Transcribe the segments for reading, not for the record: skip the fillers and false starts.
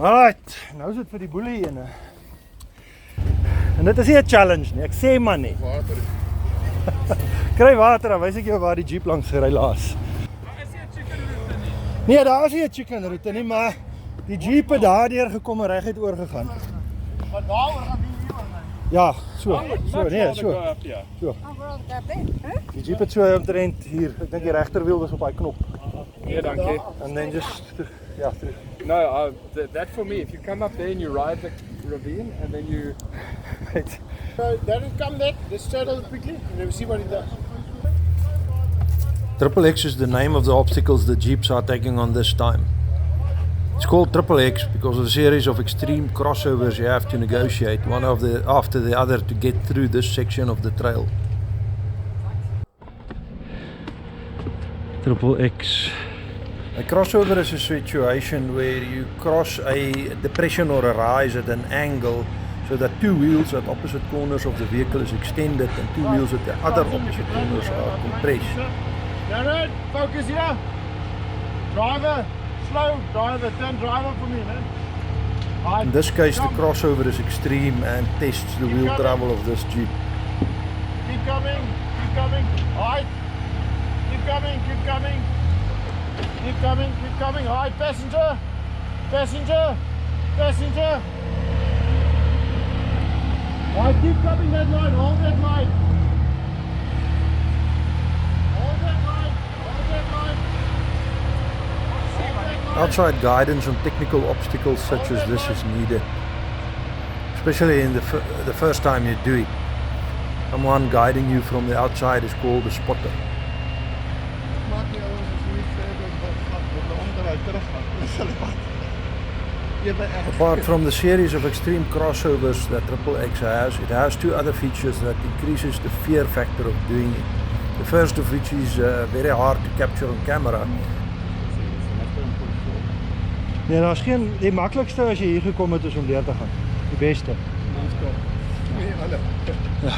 Alright, nou is dit vir die boelie ene. En dit is nie 'n challenge nie, ek sê maar nie. Water. Kry water, dan wys ek jou waar die jeep langs gery laas. Maar is nie 'n chicken route nie? Nee, daar is nie 'n chicken route nie, maar die jeep het daardeur gekom en reguit oorgegaan. Maar daaroor gaan die hier oor. Ja, so, nee, so. So. Die jeep het so omtrent hier, ek dink die regterwiel was op daai knop. Nee, dankie. And then just, ja, terug. No, that for me, if you come up there and you ride the ravine and then you... Right. So, don't come there, let's straddle it quickly and then we see what it does. XXX is the name of the obstacles the Jeeps are taking on this time. It's called XXX because of a series of extreme crossovers you have to negotiate one after the other to get through this section of the trail. XXX. A crossover is a situation where you cross a depression or a rise at an angle so that two wheels at opposite corners of the vehicle is extended and two wheels at the other opposite corners are compressed. Darren, focus here. Driver, slow driver, turn driver for me, man. In this case the crossover is extreme and tests the wheel travel of this Jeep. Keep coming, keep coming. Alright. Keep coming, keep coming. Keep coming, keep coming. Alright, passenger. Passenger. Passenger. Alright, keep coming that line. Hold that line. Hold that line. Hold that line. Outside guidance on technical obstacles such as this is needed, especially in the first time you do it. Someone guiding you from the outside is called a spotter. Apart from the series of extreme crossovers that XXX has, it has two other features that increases the fear factor of doing it. The first of which is very hard to capture on camera. Nee, daar is geen, die maklikste as jy hier gekom het is om deur te gaan. Die beste. Ja.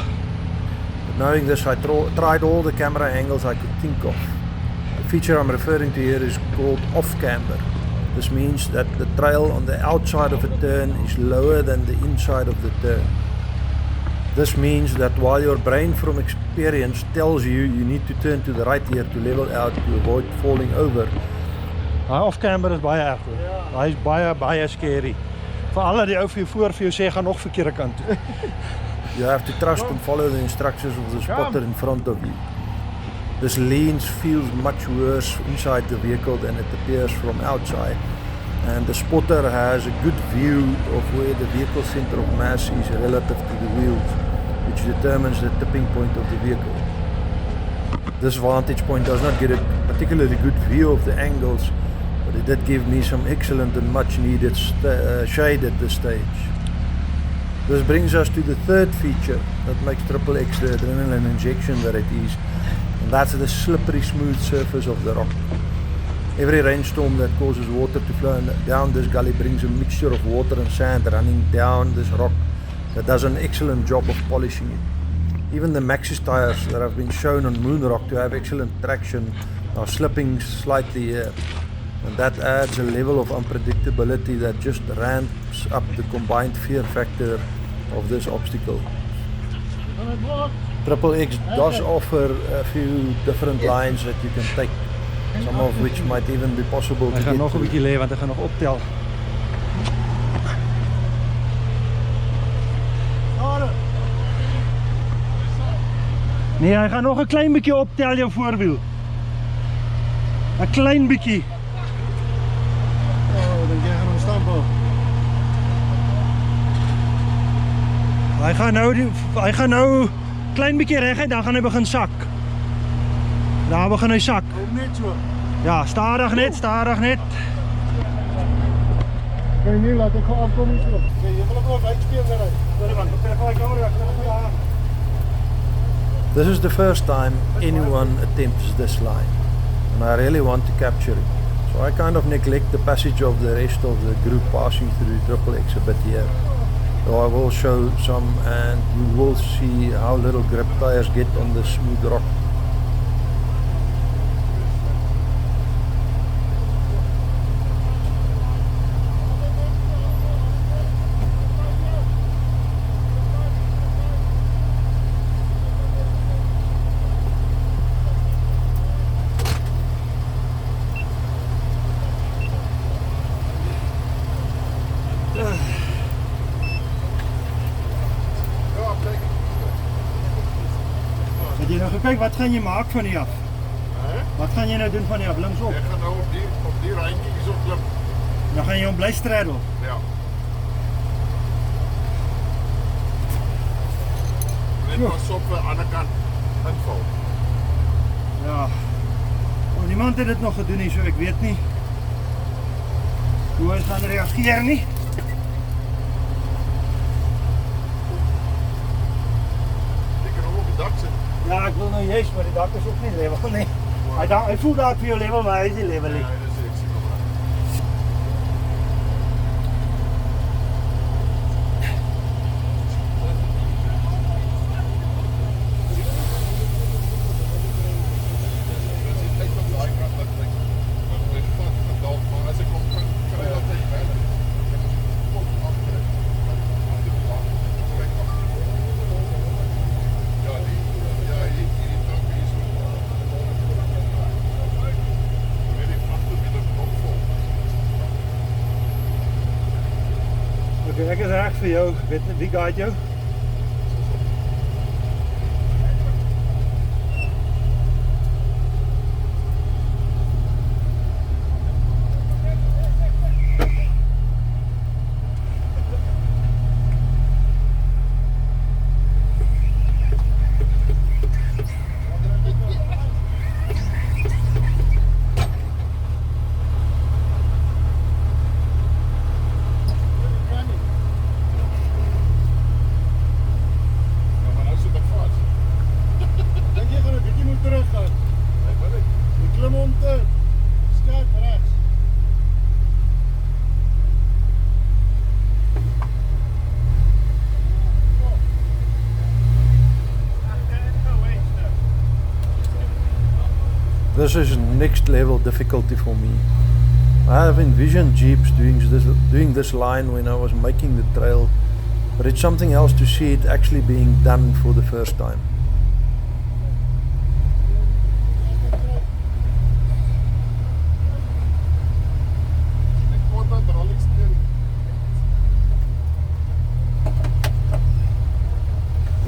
But knowing this, I tried all the camera angles I could think of. The feature I'm referring to here is called off-camber. This means that the trail on the outside of a turn is lower than the inside of the turn. This means that while your brain from experience tells you need to turn to the right here to level out to avoid falling over, off-camber is baie erg hoor. Hy is baie scary. Veral dat die ou vir jou voor vir jou sê gaan nog verkeerde kant toe. You have to trust and follow the instructions of the spotter in front of you. This lean feels much worse inside the vehicle than it appears from outside, and the spotter has a good view of where the vehicle center of mass is relative to the wheels, which determines the tipping point of the vehicle. This vantage point does not get a particularly good view of the angles, but it did give me some excellent and much needed shade at this stage. This brings us to the third feature that makes XXX the adrenaline injection that it is, and that's the slippery smooth surface of the rock. Every rainstorm that causes water to flow down this gully brings a mixture of water and sand running down this rock that does an excellent job of polishing it. Even the Maxxis tires that have been shown on Moon Rock to have excellent traction are slipping slightly here, and that adds a level of unpredictability that just ramps up the combined fear factor of this obstacle. XXX does offer a few different lines that you can take, some of which might even be possible to get. Hy gaan nog 'n bietjie lê want hy gaan nog optel. Nee, hy gaan nog 'n klein bietjie optel jou voorwiel. 'n Klein bietjie. Oh, dan gaan ons stamp. Hy gaan nou klein bietjie reguit, dan gaan hy begin sak. Daar begin hy sak. Net so. Ja, stadig net. Kan jy nie laat ek gaan afkom nie so. Jy wil ook nog uitspeel daarin. Sorry man, ek kry my camera. This is the first time anyone attempts this line, and I really want to capture it. So I kind of neglect the passage of the rest of the group passing through XXX a bit here. So I will show some, and you will see how little grip tires get on the smooth rock. kyk, wat gaan jy maak van hier af? Wat gaan jy nou doen van hier af, linksop? Ek gaan nou op die randjies op klim. Dan gaan jy hom bly straddle. Ja. Net pas op aan die ander kant inval. Ja. Want niemand het dit nog gedoen nie, so ek weet nie hoe hy gaan reageer nie. Ek kan hom op die dak sit. Ja, ek wil nou juist, maar die dak is ook nie level nie. Hy voel daar vir jou level, maar hy is nie level nie. Ja, dis ek sien hom. Ek is reg vir jou, weet nie, wie guide jou? This is next level difficulty for me. I have envisioned Jeeps doing this line when I was making the trail, but it's something else to see it actually being done for the first time.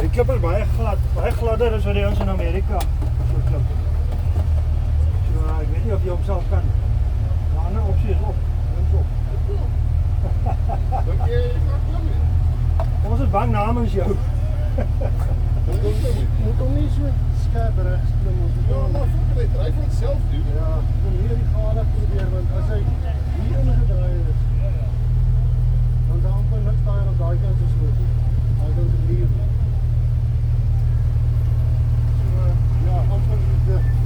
Die klip is baie gladder as wat die ons in Amerika so klip. So ek weet nie of jy hom self kan. Die ander opsie is op, linksop. Dink jy gaan klim nie? Ons is bang namens jou. Moet hom nie so skerp regs klim ons. Ja, maar voel hy dryf vir homself doen. Ja, kom hier die gade probeer, want as hy hier ingedraai is, dan daar amper niks daar op daai kant is goed. Hy kan se leer. So ja, amper met die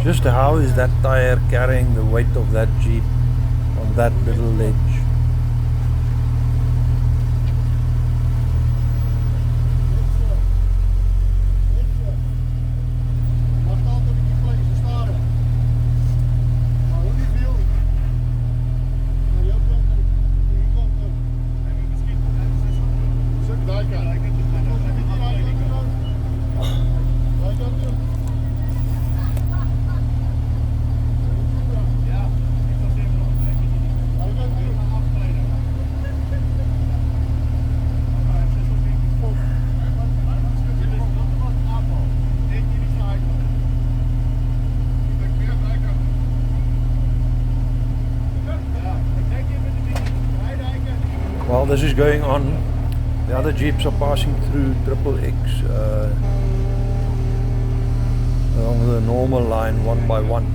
Just how is that tire carrying the weight of that Jeep on that little ledge? While this is going on, the other Jeeps are passing through XXX along the normal line one by one.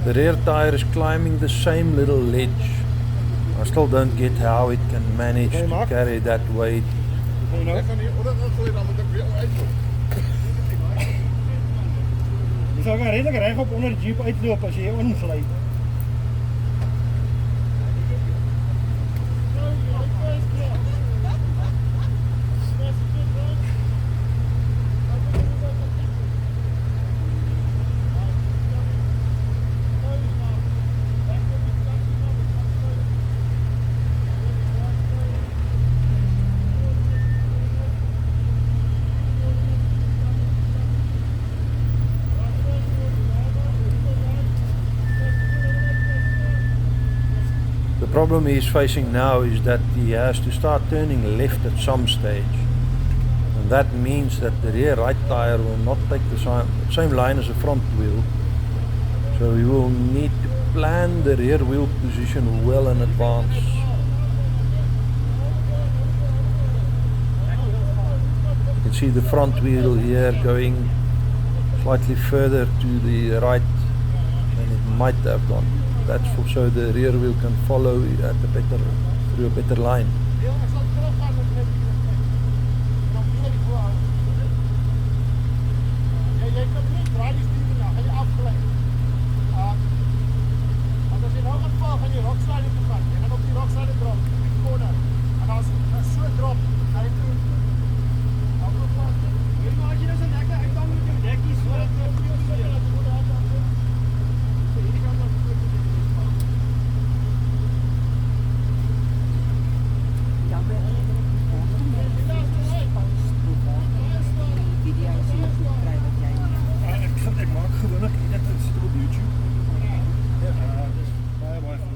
The rear tire is climbing the same little ledge. I still don't get how it can manage to carry that weight. Je zou gaan redelijk recht op onder de jeep uitlopen als je hier onglijdt. The problem he is facing now is that he has to start turning left at some stage, and that means that the rear right tire will not take the same line as the front wheel, so he will need to plan the rear wheel position well in advance. You can see the front wheel here going slightly further to the right than it might have gone. That's so the rear wheel can follow at through a better line.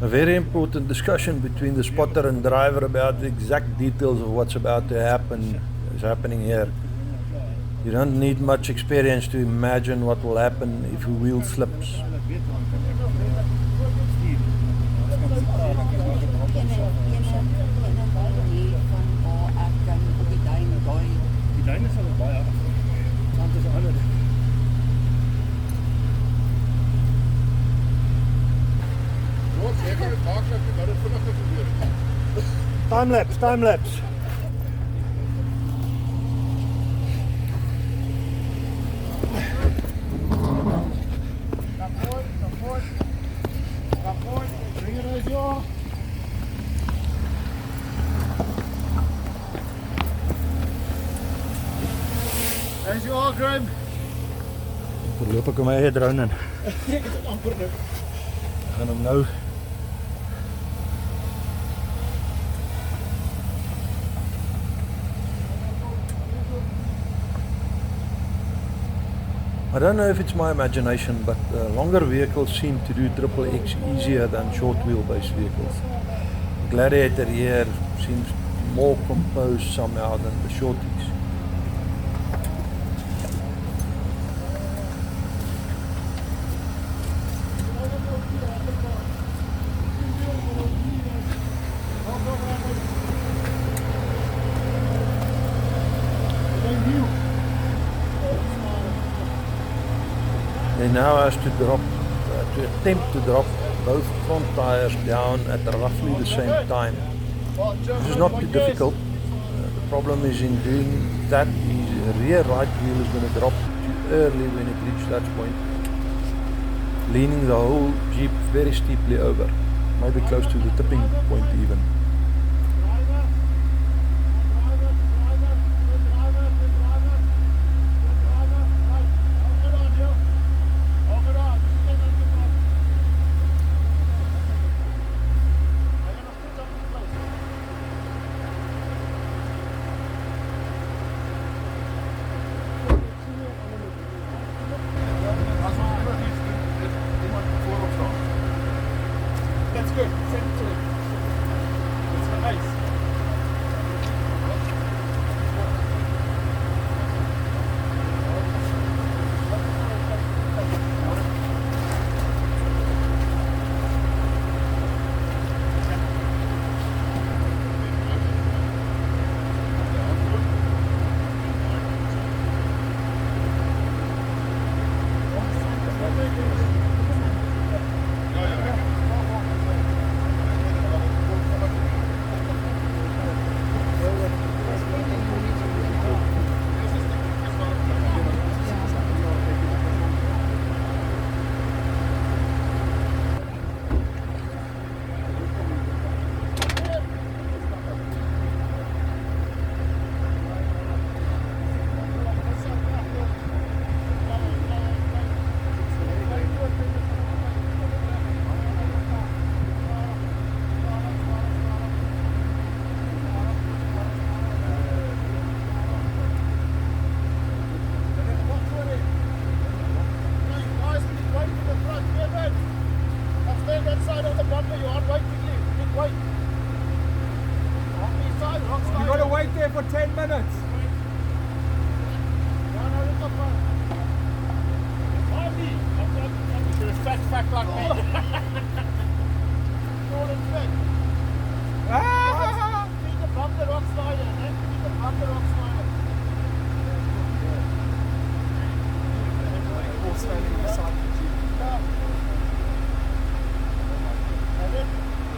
A very important discussion between the spotter and driver about the exact details of what's about to happen is happening here. You don't need much experience to imagine what will happen if a wheel slips. Time lapse, time lapse. There's your all, Graham. Dan loop ek in my eie drone in. Ek het amper nou. Ek gaan hom nou I don't know if it's my imagination, but longer vehicles seem to do XXX easier than short wheelbase vehicles. The Gladiator here seems more composed somehow than the shorties. They now has to attempt to drop both front tires down at roughly the same time. This is not too difficult. The problem is in doing that, the rear right wheel is going to drop too early when it reaches that point, leaning the whole Jeep very steeply over, maybe close to the tipping point even. minutes. Fat like me. Ah! Feed the bump the rock slider, eh? Feed the bump the rock slider. All standing beside the Jeep.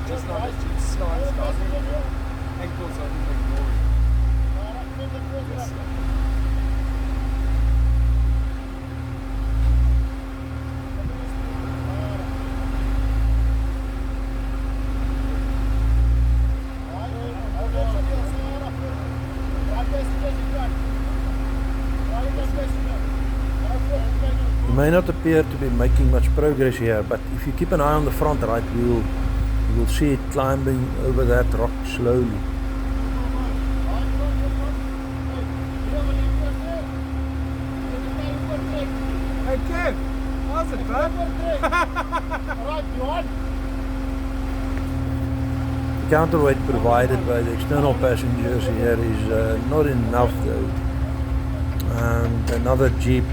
Just like the Jeep slides down. Ankles are in the glory. Yes, sir. You may not appear to be making much progress here, but if you keep an eye on the front right wheel, you will see it climbing over that rock slowly. Hey Kev, how's it, bud? The counterweight provided by the external passengers here is not enough though. And another Jeep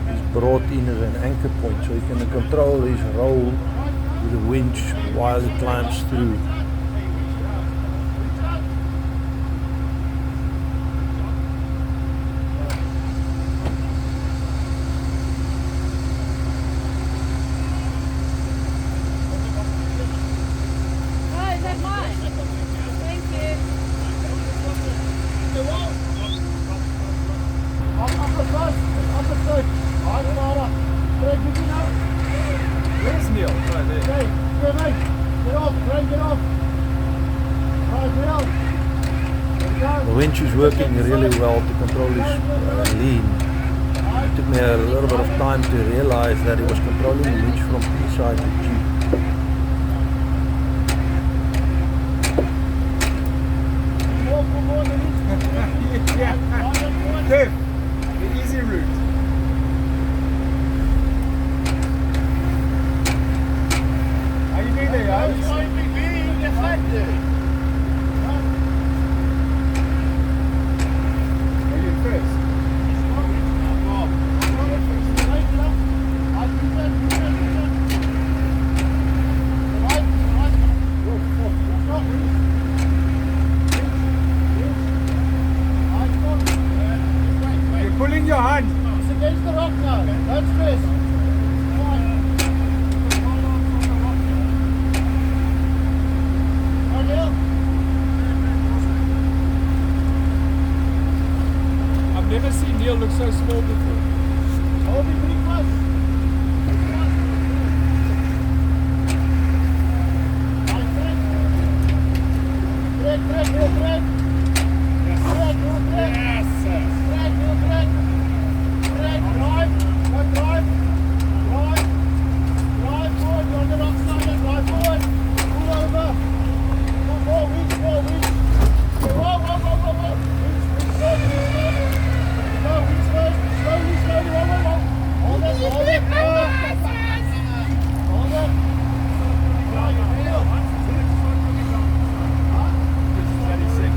is brought in as an anchor point, so he can control his roll with a winch while he climbs through. Where's Neil? Right there. The winch is working really well to control his lean. It took me a little bit of time to realize that he was controlling the winch from inside the Jeep. Yeah. Kev, the easy route. How you doing there, guys? Are you first? You're pulling your hand. It's against the rock now. Don't stress. I've never seen Neil look so small before. Hold me pretty close. Brake. Yes, sir. Drive forward, you're on the rock side, drive forward, pull over, more winch, whoa, winch, slowly, hold it, hold it, right, wheel, 36.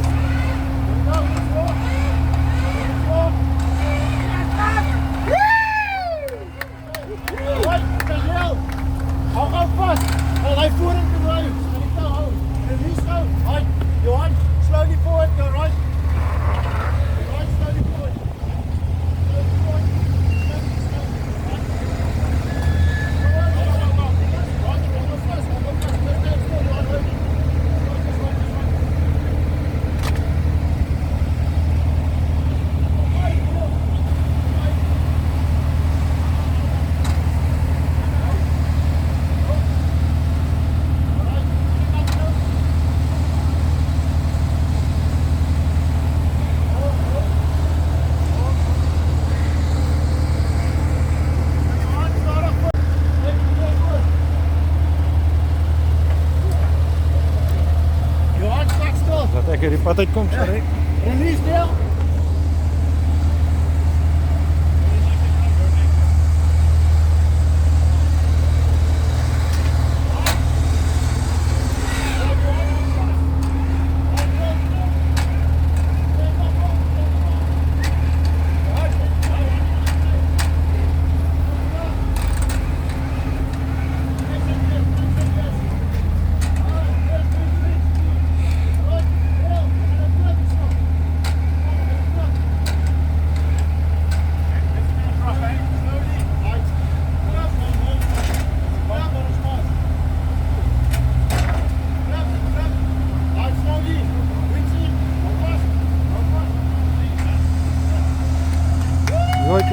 Hou vast. Hij voert hem te rijden. En ik kan houden. Release now. Right. Johan, slowly forward. Go right. Right, slowly forward. Slowly forward. Dat ek hierdie pad uitkom, sorry. Release Neil. Wait.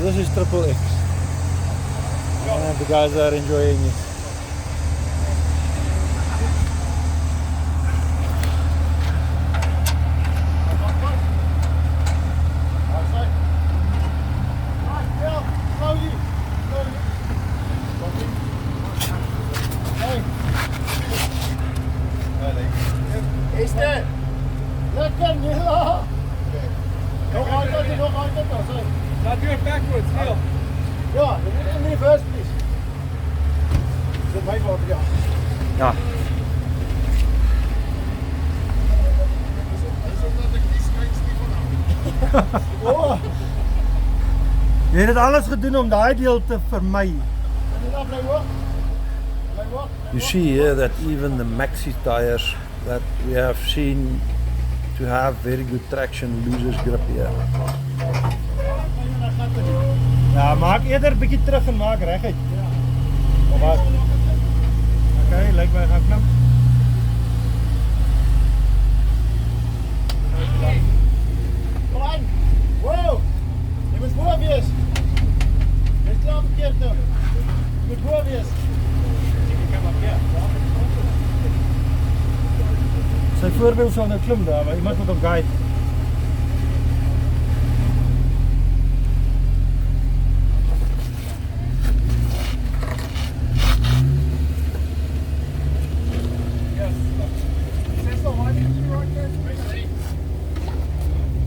This is XXX. And the guys are enjoying it. Now do it backwards, Neil. Ja, je moet in reverse, please. Zit mij water, ja. Ja. Oh, Jy het dit alles gedoen om daai deel te vermy. en dan blijf hoor. Blijf hoor. You see here that even the maxi tires that we have seen to have very good traction loses grip here. Ja, maak eerder 'n bietjie terug en maak reguit. Ja. Wat? Okay, lyk my gaan klim. Kom aan. Wow. Je moet voor wees. Je is klaar verkeerd nou. Je moet voor wees. Sy voorbeeld sal nou klim daar, maar iemand moet hom guide.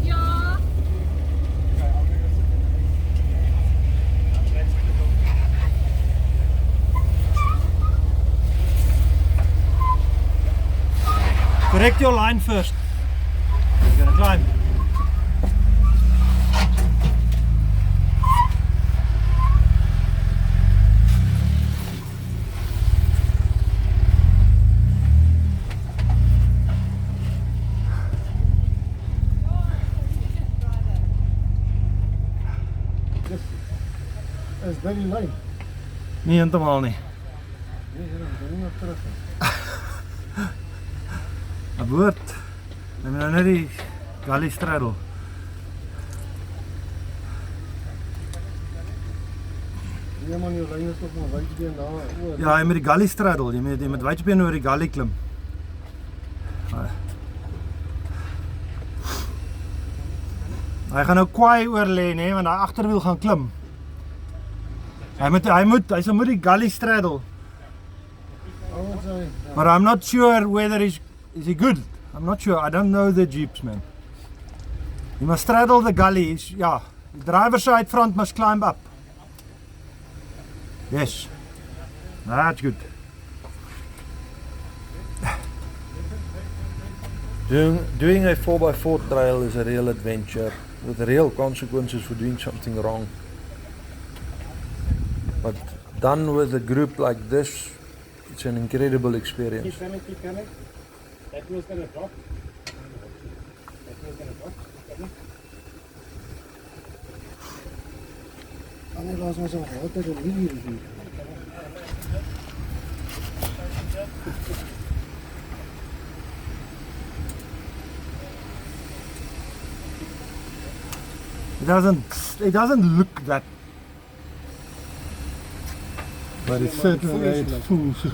Ja. Correct your line first. You're gonna climb. Is dit die lyn? Nie heeltemal nie. Nee, dit is nie nog terug nie. Abort. Neem nou net die galley straddle. Nee man, jou lyn is nog maar wydsbeen daar oor. Ja, jy met die galley straddle, jy met wydsbeen oor die galley klim. Hy gaan nou kwaai oor lê, nê, want daai agterwiel gaan klim. Hy sal moet die galley straddle. Oh, wat sê? But I'm not sure whether is he good. I'm not sure. I don't know the Jeeps, man. You must straddle the gully. Yeah, the driver's side front must climb up. Yes, that's good. Doing a 4x4 trail is a real adventure with real consequences for doing something wrong. But done with a group like this, it's an incredible experience. Keep coming. That wheel's gonna drop. That wheel's gonna drop. Keep coming. En nee, laat ons nog altijd een wiel hier zien. It doesn't look that, but it's certainly fools.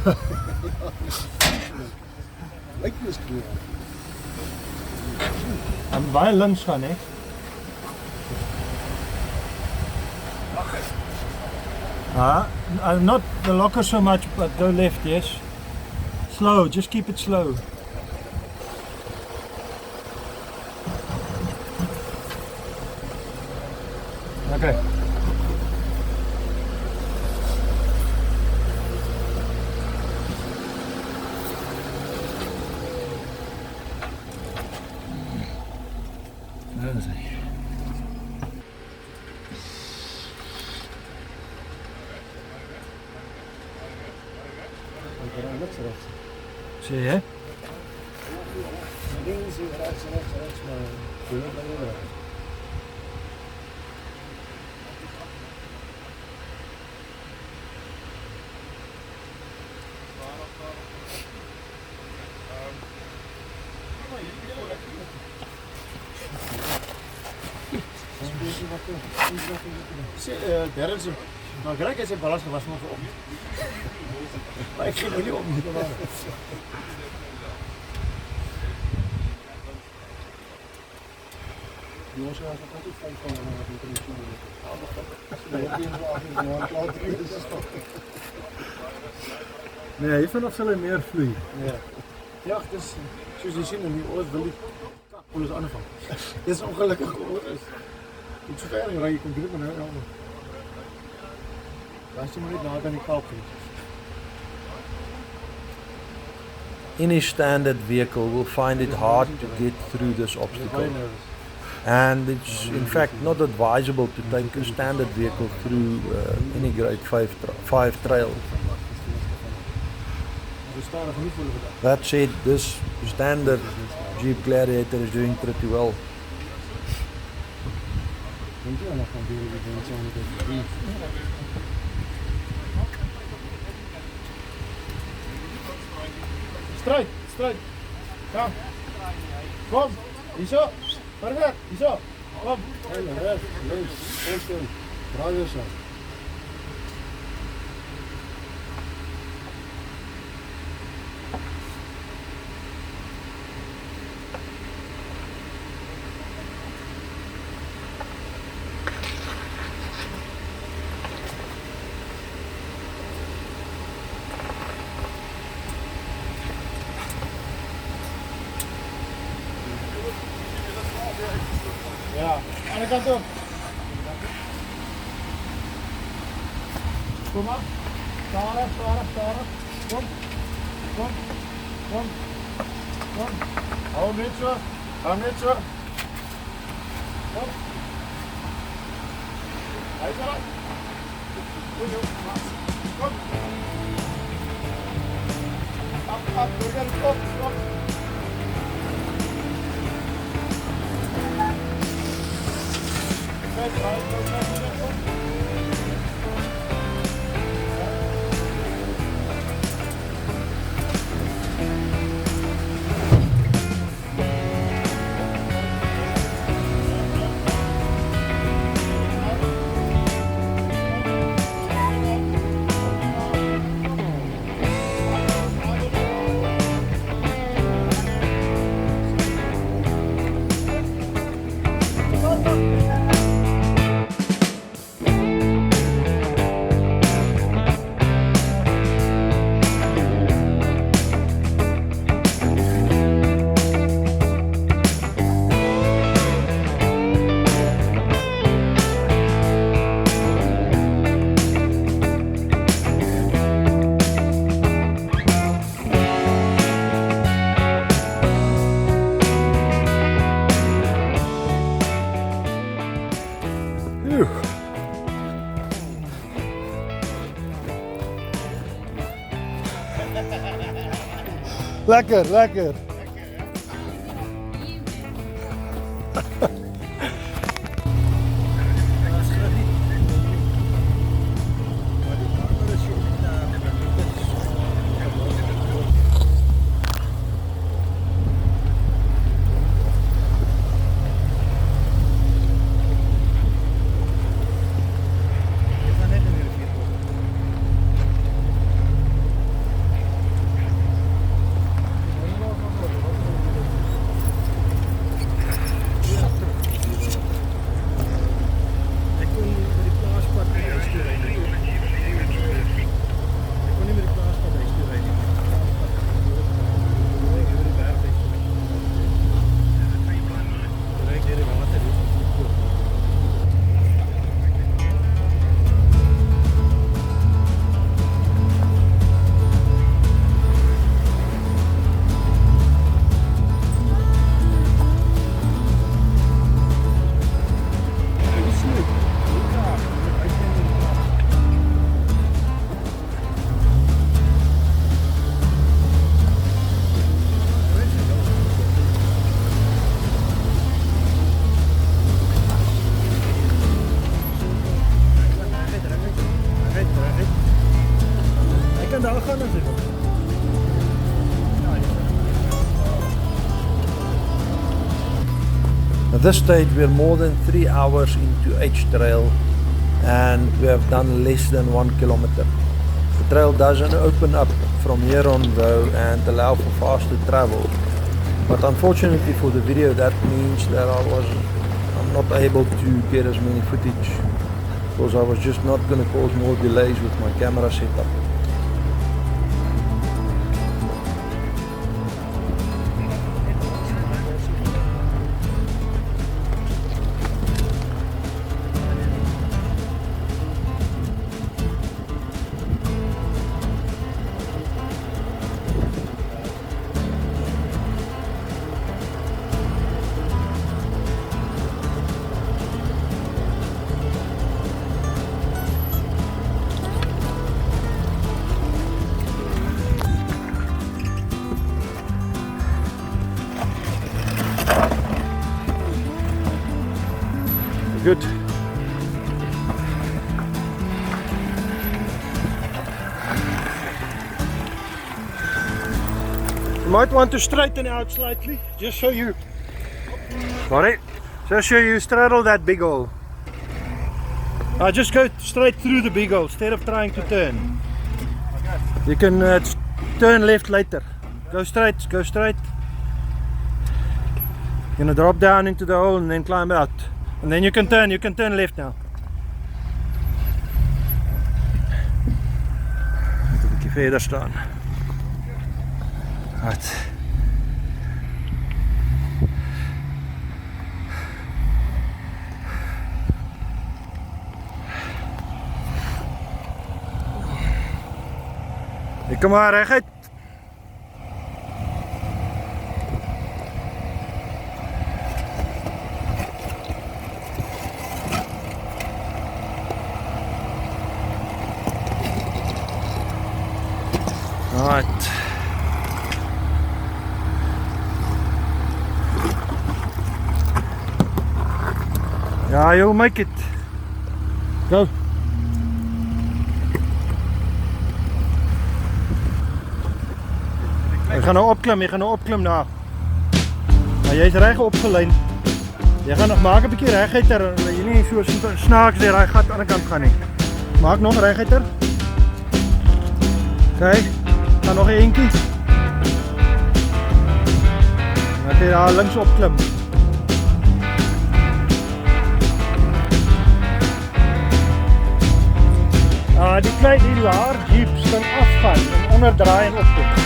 Lijkt me eens kleur. I'm baie links gaan, hè. Not the locker so much, but go left, yes. Slow, just keep it slow. Okay. Daar is hy. Sê jy? Links, rechts, maar... Darren se, nou gelijk is zijn balans gewas maar voor op. Maar ik ging er niet op. Jongens, ja, dat altijd fijn van nee, vanaf zal hij meer vloeien. Ja, het is, zoals je ziet, die oors wil die kakpoelers aanvangen. Dit is ongelukkig oors. Ik zo ver rijden, je komt druk maar naar helemaal. Als je maar niet naar dan die kalk geeft. Any standard vehicle will find it hard to get through this obstacle. And it's in fact not advisable to take a standard vehicle through any grade 5 trail. That said, this standard Jeep Gladiator is doing pretty well. Strijd, strijd. Kom. Kom. Hierzo. Burger, hierzo. Kom. Rechts, links, voorstel. Draai weer zo. Ja, aan de kant op. Kom maar. Starig, starig, starig. Kom. Kom. Kom. Kom. Hou hem net zo. Hou hem net zo. Kom. Hij is eruit. Goed zo. Kom. Op, burger, op, op. Lekker, lekker. At this stage we are more than 3 hours into H trail and we have done less than 1 kilometer. The trail doesn't open up from here on though and allow for faster travel. But unfortunately for the video that means that I'm not able to get as many footage because I was just not going to cause more delays with my camera setup. Good. You might want to straighten out slightly, just so you. Sorry, just so you straddle that big hole. Just go straight through the big hole instead of trying to turn. You can turn left later. Go straight, go straight. You're gonna drop down into the hole and then climb out. And then you can turn left now. Moet een beetje verder staan. Right. Kom maar reguit. Right. Yeah, you'll make it. Go. Je gaat nou opklim daar. Maar jy is reg opgelyn. Jy gaan nog maak 'n bietjie reguiter, jy nie so snaaks deur daai gat aan die kant gaan nie. Maak nog reguiter. Okay. Gaan nog 'n entjie. Dan kan jy daar links opklim. Die laar jeeps kan afgaan en onderdraai en opkom.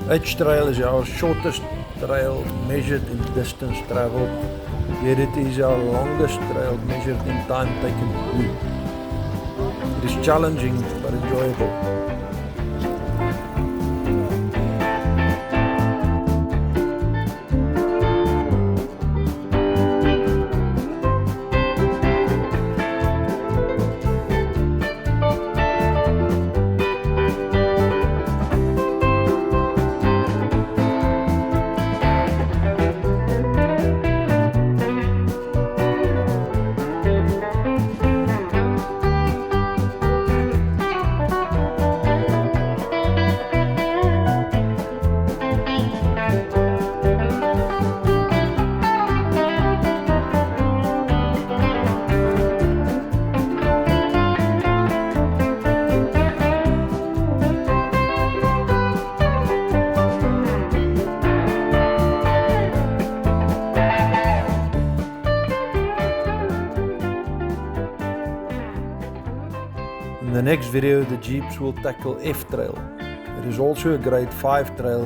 H trail is our shortest trail measured in distance traveled, yet it is our longest trail measured in time taken. It is challenging but enjoyable. In the next video, the Jeeps will tackle F trail. It is also a grade 5 trail,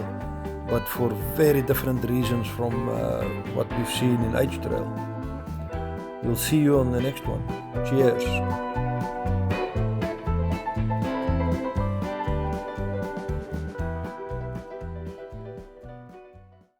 but for very different reasons from what we've seen in H trail. We'll see you on the next one. Cheers.